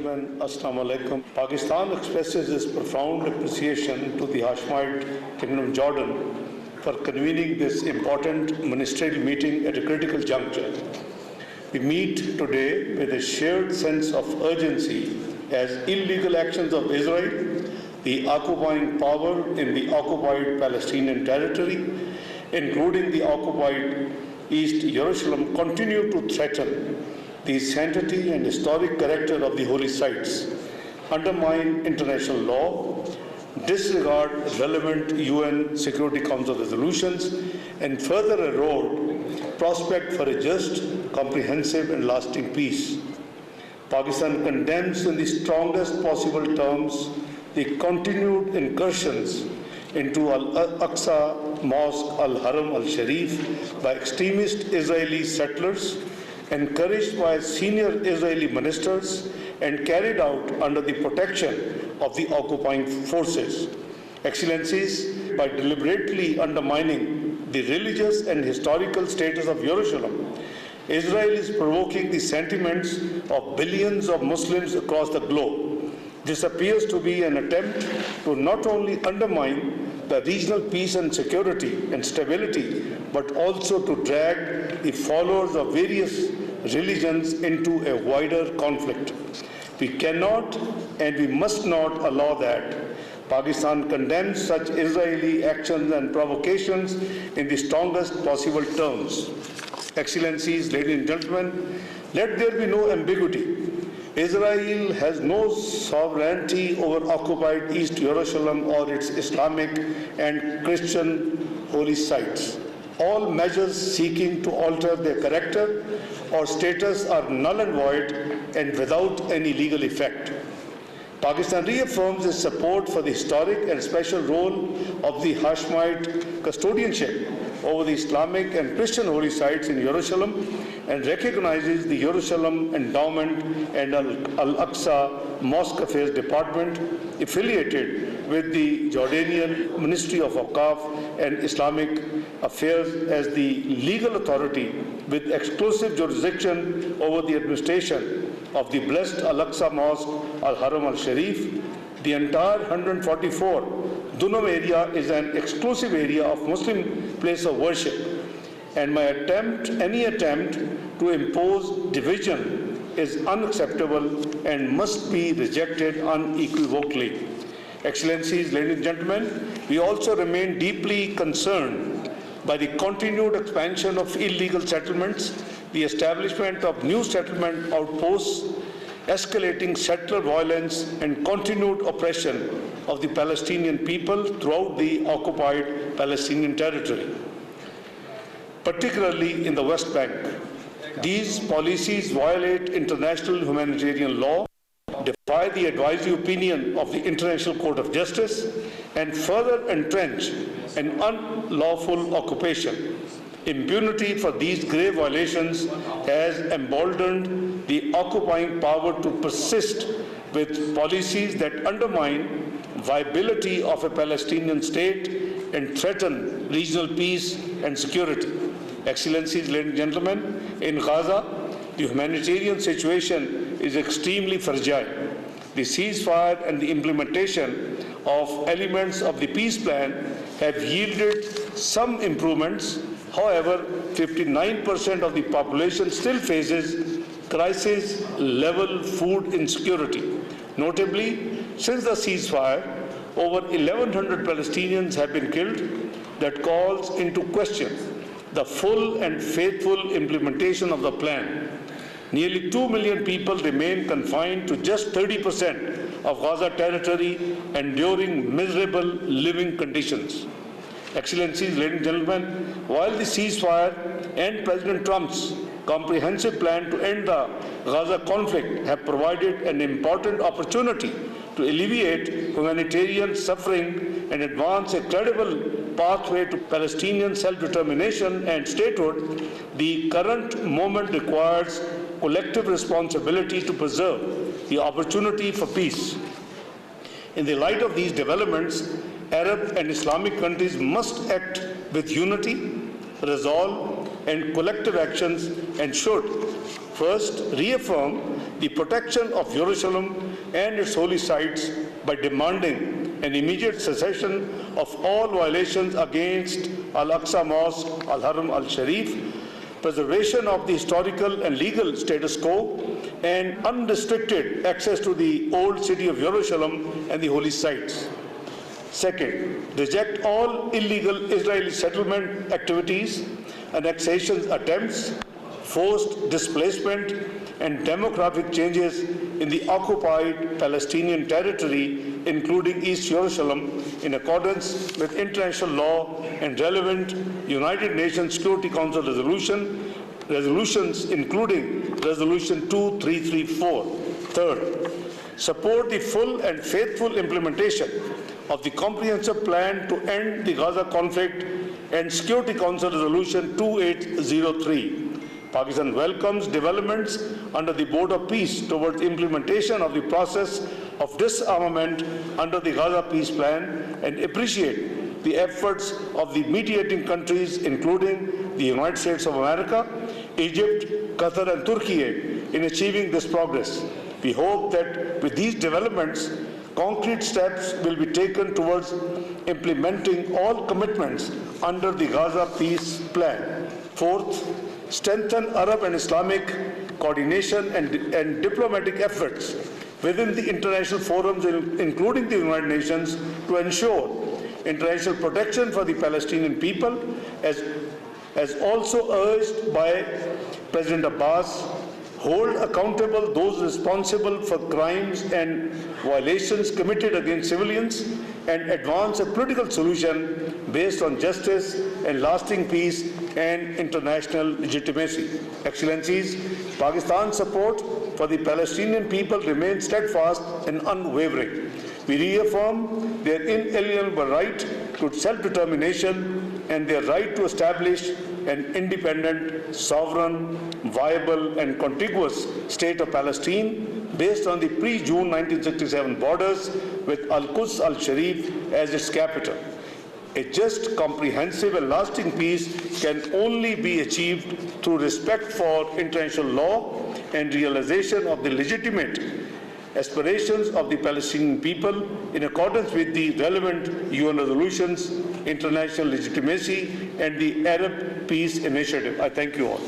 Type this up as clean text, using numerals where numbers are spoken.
gentlemen, Assalamu alaikum. Pakistan expresses its profound appreciation to the Hashemite Kingdom of Jordan for convening this important ministerial meeting at a critical juncture. We meet today with a shared sense of urgency as illegal actions of Israel, the occupying power in the occupied Palestinian territory, including the occupied East Jerusalem, continue to threaten the sanctity and historic character of the holy sites, undermine international law, disregard relevant UN Security Council resolutions, and further erode prospect for a just, comprehensive, and lasting peace. Pakistan condemns in the strongest possible terms the continued incursions into Al-Aqsa Mosque Al-Haram Al-Sharif by extremist Israeli settlers, encouraged by senior Israeli ministers and carried out under the protection of the occupying forces. Excellencies, by deliberately undermining the religious and historical status of Jerusalem, Israel is provoking the sentiments of billions of Muslims across the globe. This appears to be an attempt to not only undermine the regional peace and security and stability, but also to drag the followers of various religions into a wider conflict. We cannot and we must not allow that. Pakistan condemns such Israeli actions and provocations in the strongest possible terms. Excellencies, ladies and gentlemen, let there be no ambiguity. Israel has no sovereignty over occupied East Jerusalem or its Islamic and Christian holy sites. All measures seeking to alter their character or status are null and void and without any legal effect. Pakistan reaffirms its support for the historic and special role of the Hashemite custodianship over the Islamic and Christian holy sites in Jerusalem and recognizes the Jerusalem Endowment and Al-Aqsa Mosque Affairs Department affiliated with the Jordanian Ministry of Awqaf and Islamic Affairs as the legal authority with exclusive jurisdiction over the administration of the blessed Al-Aqsa Mosque Al-Haram Al-Sharif. The entire 144 Dunam area is an exclusive area of Muslim place of worship, and any attempt to impose division is unacceptable and must be rejected unequivocally. Excellencies, ladies and gentlemen, we also remain deeply concerned by the continued expansion of illegal settlements, the establishment of new settlement outposts, escalating settler violence, and continued oppression of the Palestinian people throughout the occupied Palestinian territory, particularly in the West Bank. These policies violate international humanitarian law, defy the advisory opinion of the International Court of Justice, and further entrench an unlawful occupation. Impunity for these grave violations has emboldened the occupying power to persist with policies that undermine viability of a Palestinian state and threaten regional peace and security. Excellencies, ladies and gentlemen, in Gaza, the humanitarian situation is extremely fragile. The ceasefire and the implementation of elements of the peace plan have yielded some improvements. However, 59% of the population still faces crisis-level food insecurity. Notably, since the ceasefire, over 1,100 Palestinians have been killed. That calls into question the full and faithful implementation of the plan. Nearly 2 million people remain confined to just 30% of Gaza territory, enduring miserable living conditions. Excellencies, ladies and gentlemen, while the ceasefire and President Trump's comprehensive plan to end the Gaza conflict have provided an important opportunity to alleviate humanitarian suffering and advance a credible pathway to Palestinian self-determination and statehood, the current moment requires collective responsibility to preserve the opportunity for peace. In the light of these developments, Arab and Islamic countries must act with unity, resolve, and collective actions, and should first reaffirm the protection of Jerusalem and its holy sites by demanding an immediate cessation of all violations against Al-Aqsa Mosque, Al-Haram Al-Sharif, preservation of the historical and legal status quo, and unrestricted access to the old city of Jerusalem and the holy sites. Second, reject all illegal Israeli settlement activities, annexation attempts, forced displacement, and demographic changes in the occupied Palestinian territory, including East Jerusalem, in accordance with international law and relevant United Nations Security Council resolutions, including Resolution 2334. Third, support the full and faithful implementation of the comprehensive plan to end the Gaza conflict and Security Council Resolution 2803. Pakistan welcomes developments under the Board of Peace towards implementation of the process of disarmament under the Gaza Peace Plan and appreciate the efforts of the mediating countries, including the United States of America, Egypt, Qatar, and Turkey, in achieving this progress. We hope that with these developments, concrete steps will be taken towards implementing all commitments under the Gaza Peace Plan. Fourth, strengthen Arab and Islamic coordination and diplomatic efforts within the international forums, including the United Nations, to ensure international protection for the Palestinian people, as also urged by President Abbas. Hold accountable those responsible for crimes and violations committed against civilians, and advance a political solution based on justice and lasting peace and international legitimacy. Excellencies, Pakistan's support for the Palestinian people remains steadfast and unwavering. We reaffirm their inalienable right to self-determination and their right to establish an independent, sovereign, viable, and contiguous state of Palestine based on the pre-June 1967 borders with Al-Quds Al-Sharif as its capital. A just, comprehensive, and lasting peace can only be achieved through respect for international law and realization of the legitimate aspirations of the Palestinian people in accordance with the relevant UN resolutions, international legitimacy, and the Arab Peace Initiative. I thank you all.